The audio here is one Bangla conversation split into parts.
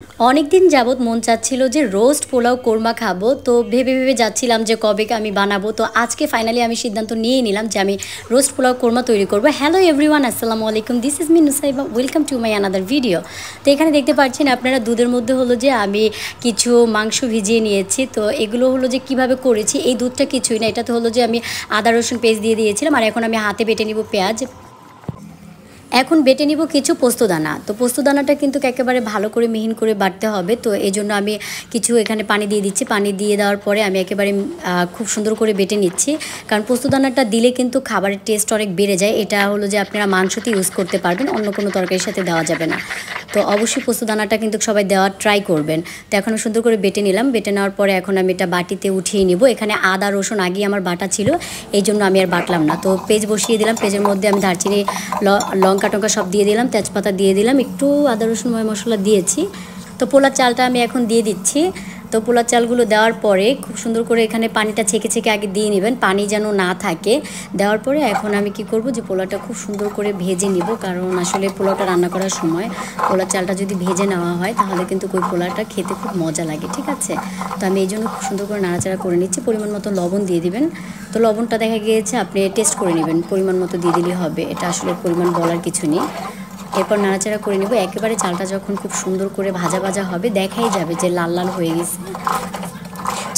অনেক দিন যাবৎ মন চাচ্ছিল যে রোস্ট পোলাও কোরমা খাবো, তো ভেবে ভেবে যাচ্ছিলাম যে কবে আমি বানাবো। তো আজকে ফাইনালি আমি সিদ্ধান্ত নিয়ে নিলাম যে আমি রোস্ট পোলাও কোরমা তৈরি করবো। হ্যালো এভরিওয়ান, আসসালামু আলাইকুম, this is me Nusaiba, welcome to my another video. তো এখানে দেখতে পাচ্ছেন আপনারা দুধের মধ্যে হলো যে আমি কিছু মাংস ভিজিয়ে নিয়েছি। তো এগুলো হলো যে কিভাবে করেছি, এই দুধটা কিছুই না, এটাতে হলো যে আমি আদা রসুন পেস্ট দিয়ে দিয়েছিলাম। আর এখন আমি হাতে বেটে নিব পেঁয়াজ। এখন বেটে নিব কিছু পোস্তদানা। তো পোস্তদানাটা কিন্তু একেবারে ভালো করে মিহিন করে বাটতে হবে। তো এই জন্য আমি কিছু এখানে পানি দিয়ে দিচ্ছি। পানি দিয়ে দেওয়ার পরে আমি একেবারে খুব সুন্দর করে বেটে নিচ্ছি, কারণ পোস্তদানাটা দিলে কিন্তু খাবারের টেস্ট অনেক বেড়ে যায়। এটা হলো যে আপনারা মাংসতে ইউজ করতে পারবেন, অন্য কোনো তরকারির সাথে দেওয়া যাবে না। তো অবশ্যই পোস্তদানাটা কিন্তু সবাই দেওয়ার ট্রাই করবেন। তো এখন সুন্দর করে বেটে নিলাম। বেটে নেওয়ার পরে এখন আমি এটা বাটিতে উঠিয়ে নিব। এখানে আদা রসুন আগেই আমার বাটা ছিল, এই জন্য আমি আর বাটলাম না। তো পেঁয়াজ বসিয়ে দিলাম। পেঁয়াজের মধ্যে আমি দারচিনি, লঙ্কা টঙ্কা সব দিয়ে দিলাম, তেজপাতা দিয়ে দিলাম, একটু আদা রসুন মশলা দিয়েছি। তো পোলার চালটা আমি এখন দিয়ে দিচ্ছি। তো পোলার চালগুলো দেওয়ার পরে খুব সুন্দর করে এখানে পানিটা ছেঁকে ছেঁকে আগে দিয়ে নেবেন, পানি যেন না থাকে। দেওয়ার পরে এখন আমি কি করব, যে পোলাটা খুব সুন্দর করে ভেজে নিব, কারণ আসলে পোলাওটা রান্না করার সময় পোলার চালটা যদি ভেজে নেওয়া হয় তাহলে কিন্তু ওই পোলাটা খেতে খুব মজা লাগে, ঠিক আছে। তো আমি এই জন্য খুব সুন্দর করে নাড়াচাড়া করে নিচ্ছি। পরিমাণ মতো লবণ দিয়ে দিবেন। তো লবণটা দেখা গিয়েছে আপনি টেস্ট করে নেবেন, পরিমাণ মতো দিয়ে দিলেই হবে, এটা আসলে পরিমাণ বলার কিছু নেই। এরপর নাড়াচাড়া করে নেব। একেবারে চালটা যখন খুব সুন্দর করে ভাজা ভাজা হবে, দেখাই যাবে যে লাল লাল হয়ে গেছে।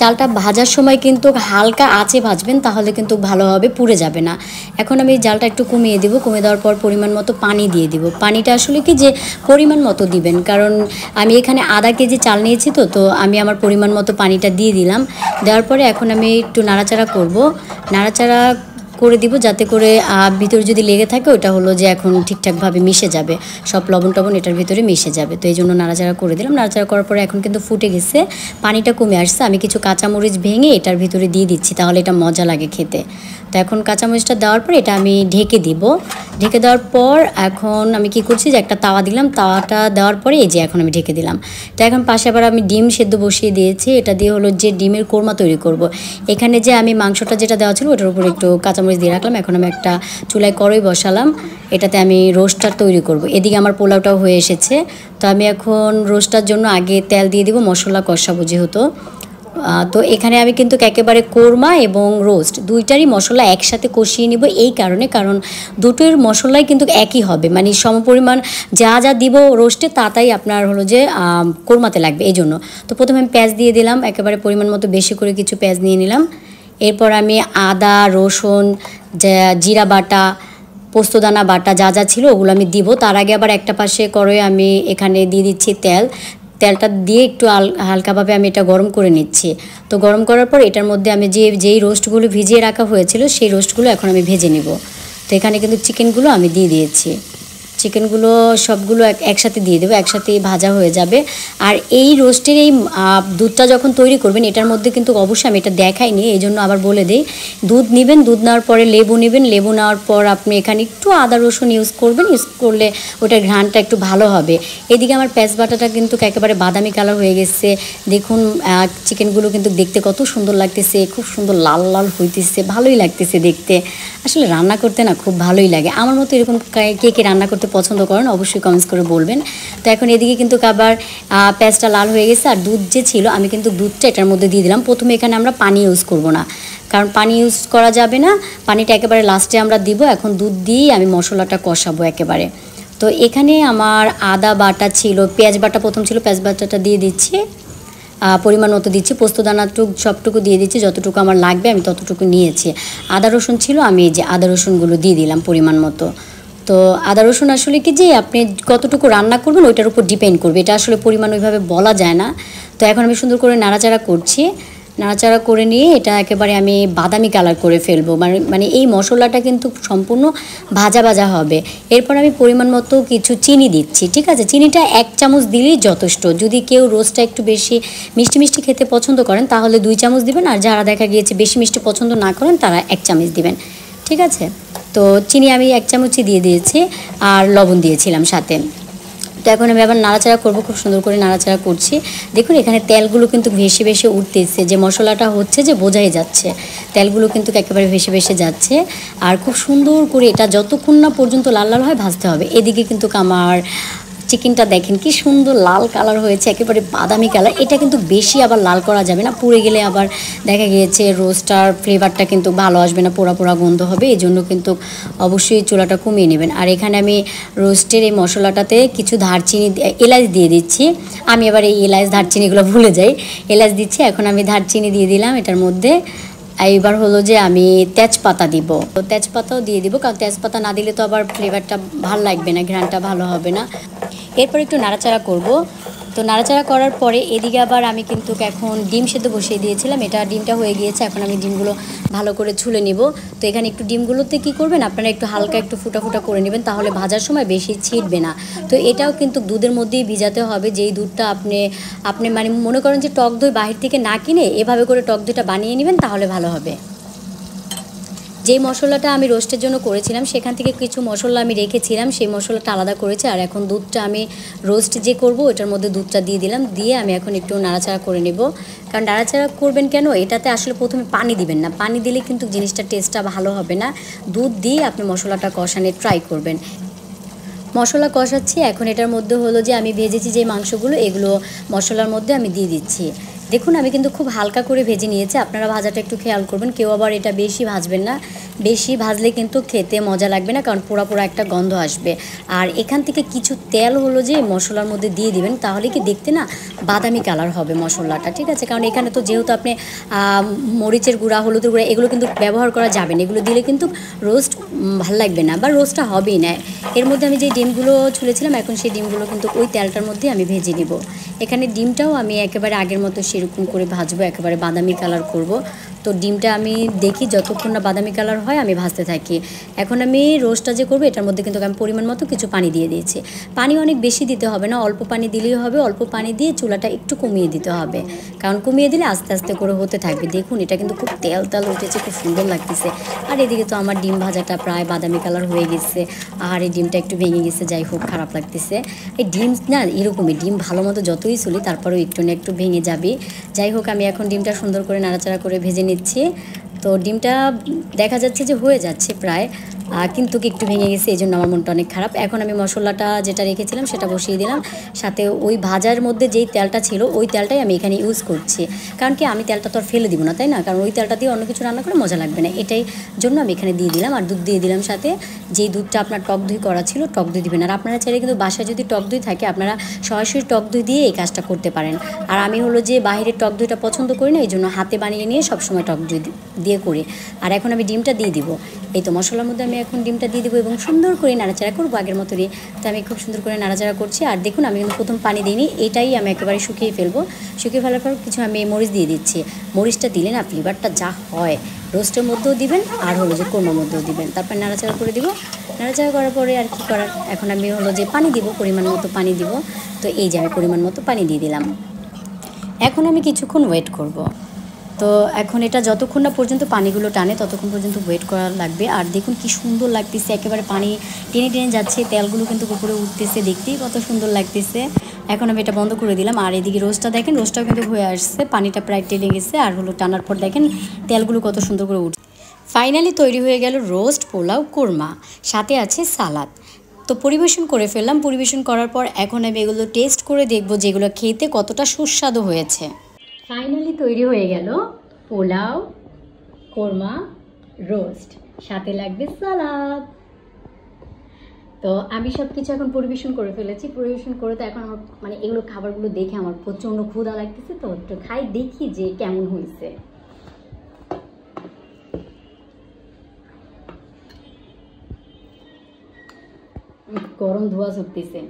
চালটা ভাজার সময় কিন্তু হালকা আঁচে ভাজবেন, তাহলে কিন্তু ভালো হবে, পুড়ে যাবে না। এখন আমি জালটা একটু কমিয়ে দেবো। কমিয়ে দেওয়ার পর পরিমাণ মতো পানি দিয়ে দিব। পানিটা আসলে কি যে পরিমাণ মতো দিবেন, কারণ আমি এখানে আধা কেজি চাল নিয়েছি। তো আমি আমার পরিমাণ মতো পানিটা দিয়ে দিলাম। দেওয়ার পরে এখন আমি একটু নাড়াচাড়া করব। নাড়াচাড়া করে দিব যাতে করে ভিতরে যদি লেগে থাকে ওটা হলো যে এখন ঠিকঠাকভাবে মিশে যাবে, সব লবণ টবণ এটার ভিতরে মিশে যাবে। তো এই জন্য নাড়াচাড়া করে দিলাম। নাড়াচাড়া করার পরে এখন কিন্তু ফুটে গেছে, পানিটা কমে আসছে। আমি কিছু কাঁচামরিচ ভেঙে এটার ভিতরে দিয়ে দিচ্ছি, তাহলে এটা মজা লাগে খেতে। তো এখন কাঁচামরিচটা দেওয়ার পর এটা আমি ঢেকে দিব। ঢেকে দেওয়ার পর এখন আমি কি করছি, যে একটা তাওয়া দিলাম। তাওয়াটা দেওয়ার পরে এই যে এখন আমি ঢেকে দিলাম। তো এখন পাশে আবার আমি ডিম সেদ্ধ বসিয়ে দিয়েছি। এটা দিয়ে হলো যে ডিমের কোরমা তৈরি করব। এখানে যে আমি মাংসটা যেটা দেওয়া ছিল ওটার উপর একটু কাঁচামরিচ দিয়ে রাখলাম। এখন আমি একটা চুলায় কড়াই বসালাম, এটাতে আমি রোস্টটা তৈরি করব। এদিকে আমার পোলাওটাও হয়ে এসেছে। তো আমি এখন রোস্টটার জন্য আগে তেল দিয়ে দিব, মশলা কষাবো যেহেতু। তো এখানে আমি কিন্তু একেবারে কোরমা এবং রোস্ট দুইটারই মশলা একসাথে কষিয়ে নিব, এই কারণে, কারণ দুটোর মশলাই কিন্তু একই হবে, মানে সমপরিমাণ যা যা দিব রোস্টে তাই আপনার হলো যে কোরমাতে লাগবে, এই জন্য। তো প্রথমে আমি পেঁয়াজ দিয়ে দিলাম, একেবারে পরিমাণ মতো বেশি করে কিছু পেঁয়াজ নিয়ে নিলাম। এরপর আমি আদা রসুন, জিরা বাটা, পোস্তদানা বাটা যা যা ছিল ওগুলো আমি দিব। তার আগে আবার একটা পাশে করে আমি এখানে দিয়ে দিচ্ছি তেল। তেলটা দিয়ে একটু হালকাভাবে আমি এটা গরম করে নিচ্ছি। তো গরম করার পর এটার মধ্যে আমি যেই রোস্টগুলো ভিজিয়ে রাখা হয়েছিল সেই রোস্টগুলো এখন আমি ভেজে নিব। তো এখানে কিন্তু চিকেনগুলো আমি দিয়ে দিয়েছি। চিকেনগুলো সবগুলো একসাথে দিয়ে দেবো, একসাথে ভাজা হয়ে যাবে। আর এই রোস্টের এই দুধটা যখন তৈরি করবেন এটার মধ্যে কিন্তু অবশ্যই আমি এটা দেখাইনি, এই জন্য আবার বলে দিই। দুধ নেবেন, দুধ নেওয়ার পরে লেবু নেবেন, লেবু নেওয়ার পর আপনি এখানে একটু আদা রসুন ইউজ করবেন, ইউজ করলে ওটার ঘ্রাণটা একটু ভালো হবে। এদিকে আমার পেঁয়াজ বাটাটা কিন্তু একেবারে বাদামি কালার হয়ে গেছে। দেখুন চিকেনগুলো কিন্তু দেখতে কত সুন্দর লাগতেছে, খুব সুন্দর লাল লাল হইতেছে, ভালোই লাগতেছে দেখতে। আসলে রান্না করতে না খুব ভালোই লাগে। আমার মতো এরকম কে কে রান্না করতে পছন্দ করেন অবশ্যই কমেন্টস করে বলবেন। তো এখন এদিকে কিন্তু আবার পেঁয়াজটা লাল হয়ে গেছে। আর দুধ যে ছিল আমি কিন্তু দুধটা এটার মধ্যে দিয়ে দিলাম। প্রথমে এখানে আমরা পানি ইউজ করব না, কারণ পানি ইউজ করা যাবে না, পানিটা একেবারে লাস্টে আমরা দিব। এখন দুধ দিয়েই আমি মশলাটা কষাবো একেবারে। তো এখানে আমার আদা বাটা ছিল, পেঁয়াজ বাটা প্রথম ছিল, পেঁয়াজ বাটাটা দিয়ে দিচ্ছি, পরিমাণ মতো দিচ্ছি। পোস্তদানাটুকু সবটুকু দিয়ে দিচ্ছি, যতটুকু আমার লাগবে আমি ততটুকু নিয়েছি। আদা রসুন ছিল, আমি এই যে আদা রসুনগুলো দিয়ে দিলাম পরিমাণ মতো। তো আদা রসুন আসলে কি যে আপনি কতটুকু রান্না করবেন ওইটার উপর ডিপেন্ড করবে, এটা আসলে পরিমাণ ওইভাবে বলা যায় না। তো এখন আমি সুন্দর করে নাড়াচাড়া করছি। নাড়াচাড়া করে নিয়ে এটা একেবারে আমি বাদামি কালার করে ফেলবো, মানে এই মশলাটা কিন্তু সম্পূর্ণ ভাজা ভাজা হবে। এরপর আমি পরিমাণ মতো কিছু চিনি দিচ্ছি, ঠিক আছে। চিনিটা 1 চামচ দিলেই যথেষ্ট। যদি কেউ রোস্টটা একটু বেশি মিষ্টি মিষ্টি খেতে পছন্দ করেন তাহলে 2 চামচ দিবেন, আর যারা দেখা গিয়েছে বেশি মিষ্টি পছন্দ না করেন তারা 1 চামচ দিবেন, ঠিক আছে। তো চিনি আমি 1 চামচই দিয়ে দিয়েছি, আর লবণ দিয়েছিলাম সাথে। তো এখন আমি আবার নাড়াচাড়া করবো, খুব সুন্দর করে নাড়াচাড়া করছি। দেখুন এখানে তেলগুলো কিন্তু ভেসে ভেসে উঠতেছে, যে মশলাটা হচ্ছে যে বোঝাই যাচ্ছে, তেলগুলো কিন্তু একেবারে ভেসে ভেসে যাচ্ছে। আর খুব সুন্দর করে এটা যতক্ষণ না পর্যন্ত লাল লাল হয় ভাজতে হবে। এদিকে কিন্তু আমার চিকেনটা দেখেন কি সুন্দর লাল কালার হয়েছে, একেবারে বাদামি কালার। এটা কিন্তু বেশি আবার লাল করা যাবে না, পুড়ে গেলে আবার দেখা গিয়েছে রোস্টার ফ্লেভারটা কিন্তু ভালো আসবে না, পোড়া পোড়া গন্ধ হবে। এই জন্য কিন্তু অবশ্যই চুলাটা কমিয়ে নেবেন। আর এখানে আমি রোস্টের এই মশলাটাতে কিছু দারচিনি, এলাচ দিয়ে দিচ্ছি। আমি আবার এই এলাচ দারচিনিগুলো ভুলে যাই, এলাচ দিচ্ছি। এখন আমি দারচিনি দিয়ে দিলাম এটার মধ্যে। এইবার হলো যে আমি তেজপাতা দিব, তো তেজপাতাও দিয়ে দিব, কারণ তেজপাতা না দিলে তো আবার ফ্লেভারটা ভালো লাগবে না, ঘ্রাণটা ভালো হবে না। এরপর একটু নাড়াচাড়া করব। তো নাড়াচাড়া করার পরে এদিকে আবার আমি কিন্তু এখন ডিম সেদ্ধ বসিয়ে দিয়েছিলাম, এটা ডিমটা হয়ে গিয়েছে। এখন আমি ডিমগুলো ভালো করে ছুলে নিব। তো এখানে একটু ডিমগুলোতে কি করবেন আপনারা, একটু হালকা একটু ফুটা ফুটা করে নেবেন, তাহলে ভাজার সময় বেশি ছিটবে না। তো এটাও কিন্তু দুধের মধ্যেই ভিজাতে হবে, যেই দুধটা আপনি মানে মনে করেন যে টক দই বাহির থেকে না কিনে এভাবে করে টক দইটা বানিয়ে নেবেন, তাহলে ভালো হবে। যেই মশলাটা আমি রোস্টের জন্য করেছিলাম সেখান থেকে কিছু মশলা আমি রেখেছিলাম, সেই মশলাটা আলাদা করেছি। আর এখন দুধটা আমি রোস্ট যে করব ওটার মধ্যে দুধটা দিয়ে দিলাম, দিয়ে আমি এখন একটু নাড়াচাড়া করে নেব। কারণ নাড়াচাড়া করবেন কেন, এটাতে আসলে প্রথমে পানি দিবেন না, পানি দিলে কিন্তু জিনিসটা টেস্টটা ভালো হবে না। দুধ দিয়ে আপনি মশলাটা কষানোর ট্রাই করবেন। মশলা কষাচ্ছি, এখন এটার মধ্যে হলো যে আমি ভেজেছি যে মাংসগুলো, এগুলো মশলার মধ্যে আমি দিয়ে দিচ্ছি। দেখুন আমি কিন্তু খুব হালকা করে ভেজে নিয়েছি, আপনারা ভাজাটা একটু খেয়াল করবেন, কেউ আবার এটা বেশি ভাজবেন না, বেশি ভাজলে কিন্তু খেতে মজা লাগবে না, কারণ পোড়া পোড়া একটা গন্ধ আসবে। আর এখান থেকে কিছু তেল হলো যে মশলার মধ্যে দিয়ে দিবেন, তাহলে কি দেখতে না বাদামি কালার হবে মশলাটা, ঠিক আছে। কারণ এখানে তো যেহেতু আপনি মরিচের গুঁড়া, হলুদের গুঁড়া এগুলো কিন্তু ব্যবহার করা যাবে না, এগুলো দিলে কিন্তু রোস্ট ভালো লাগবে না বা রোস্টটা হবেই না। এর মধ্যে আমি যে ডিমগুলো ছুলেছিলাম, এখন সেই ডিমগুলো কিন্তু ওই তেলটার মধ্যে আমি ভেজে নিব। এখানে ডিমটাও আমি একেবারে আগের মতো সেরকম করে ভাজবো, একেবারে বাদামি কালার করব। তো ডিমটা আমি দেখি যতক্ষণ না বাদামি কালার হয় আমি ভাজতে থাকি। এখন আমি রোস্টটা যে করবো এটার মধ্যে কিন্তু আমি পরিমাণ মতো কিছু পানি দিয়ে দিয়েছি। পানি অনেক বেশি দিতে হবে না, অল্প পানি দিলেই হবে। অল্প পানি দিয়ে চুলাটা একটু কমিয়ে দিতে হবে, কারণ কমিয়ে দিলে আস্তে আস্তে করে হতে থাকবে। দেখুন এটা কিন্তু খুব তেল তেল উঠেছে, খুব সুন্দর লাগতেছে। আর এদিকে তো আমার ডিম ভাজাটা প্রায় বাদামি কালার হয়ে গেছে, আর এই ডিমটা একটু ভেঙে গেছে, যাই হোক খারাপ লাগতেছে। এই ডিম না এরকমই, ডিম ভালো মতো যতই চলি তারপরেও একটু না একটু ভেঙে যাবে। যাই হোক আমি এখন ডিমটা সুন্দর করে নাড়াচাড়া করে ভেজে নিচ্ছি। তো ডিমটা দেখা যাচ্ছে যে হয়ে যাচ্ছে প্রায়, কিন্তু একটু ভেঙে গেছে, এই জন্য আমার মনটা অনেক খারাপ। এখন আমি মশলাটা যেটা রেখেছিলাম সেটা বসিয়ে দিলাম, সাথে ওই ভাজার মধ্যে যেই তেলটা ছিল ওই তেলটাই আমি এখানে ইউজ করছি। কারণ কি আমি তেলটা তো আর ফেলে দিব না, তাই না, কারণ ওই তেলটা দিয়ে অন্য কিছু রান্না করে মজা লাগবে না, এটাই জন্য আমি এখানে দিয়ে দিলাম। আর দুধ দিয়ে দিলাম সাথে, যেই দুধটা আপনার টক দই করা ছিল টক দই দিবেন। আর আপনারা চাইলে কিন্তু বাসায় যদি টক দই থাকে আপনারা সরাসরি টক দই দিয়ে এই কাজটা করতে পারেন। আর আমি হলো যে বাইরের টক দইটা পছন্দ করি না, এই জন্য হাতে বানিয়ে নিয়ে সবসময় টক দই দিয়ে করি। আর এখন আমি ডিমটা দিয়ে দিব, এই তো মশলার মধ্যে আমি এখন ডিমটা দিয়ে দেবো এবং সুন্দর করে নাড়াচাড়া করবো আগের মতোই। তো আমি খুব সুন্দর করে নাড়াচাড়া করছি। আর দেখুন আমি কিন্তু প্রথম পানি দিইনি, এটাই আমি একেবারে শুকিয়ে ফেলবো। শুকিয়ে ফেলার পর কিছু আমি মরিচ দিয়ে দিচ্ছি। মরিচটা দিলে না ফ্লেভারটা যা হয়, রোস্টের মধ্যেও দিবেন আর হলো যে কোরমার মধ্যেও দিবেন। তারপর নাড়াচাড়া করে দিব। নাড়াচাড়া করার পরে আর কি করার, এখন আমি হলো যে পানি দিব, পরিমাণ মতো পানি দিব। তো এই যে আমি পরিমাণ মতো পানি দিয়ে দিলাম। এখন আমি কিছুক্ষণ ওয়েট করব। তো এখন এটা যতক্ষণ না পর্যন্ত পানিগুলো টানে ততক্ষণ পর্যন্ত ওয়েট করা লাগবে। আর দেখুন কি সুন্দর লাগতেছে, একেবারে পানি টেনে টেনে যাচ্ছে, তেলগুলো কিন্তু উপরে উঠতেছে, দেখতেই কত সুন্দর লাগতেছে। এখন আমি এটা বন্ধ করে দিলাম। আর এদিকে রোস্টটা দেখেন, রোস্টটাও কিন্তু হয়ে আসছে, পানিটা প্রায় টেনে গেছে। আর হলো টানার পর দেখেন তেলগুলো কত সুন্দর করে উঠছে। ফাইনালি তৈরি হয়ে গেল রোস্ট পোলাও কোরমা, সাথে আছে সালাদ। তো পরিবেশন করে ফেললাম। পরিবেশন করার পর এখন আমি এগুলো টেস্ট করে দেখব যেগুলো খেতে কতটা সুস্বাদু হয়েছে। ফাইনালি তৈরি হয়ে গেল পোলাও কোরমা রোস্ট, সাথে লাগবে সালাদ। তো আমি সব কিছু এখন পরিবেশন করে ফেলেছি। পরিবেশন করে তো এখন আমার মানে এগুলো খাবারগুলো দেখে আমার প্রচণ্ড ক্ষুধা লাগতেছে, তো একটু খাই দেখি যে কেমন হয়েছে। গরম ধোয়া ছুটতেছে।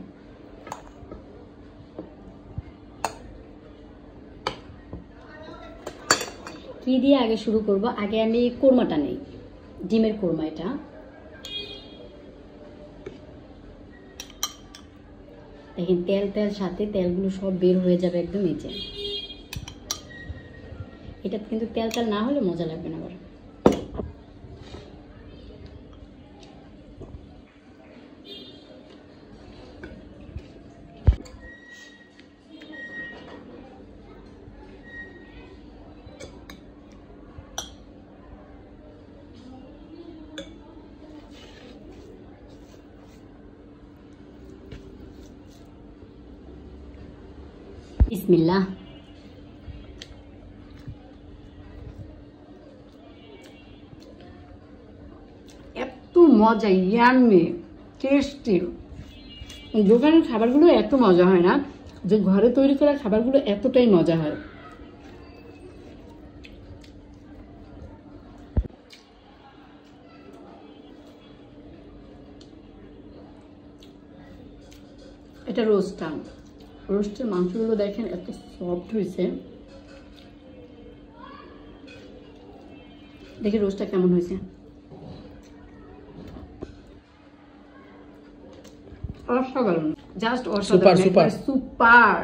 কি দিয়ে আগে শুরু করব? আগে আমি কোরমাটা নেই, ডিমের কোরমা। এটা দেখেন তেল তেল সাথে তেলগুলো সব বের হয়ে যাবে একদম। এই যে এটা কিন্তু তেল তেল না হলে মজা লাগবে না আবার। বিসমিল্লাহ। এত মজা, ইয়াম্মি, টেস্টি। দোকানের খাবারগুলো এত মজা হয় না, যে ঘরে তৈরি করা খাবারগুলো এতটাই মজা হয়। এটা রোস্টের মাংসগুলো দেখেন এত সফট হয়েছে। দেখি রোস্টটা কেমন হয়েছে। অসাধারণ, জাস্ট অসাধারণ, সুপার।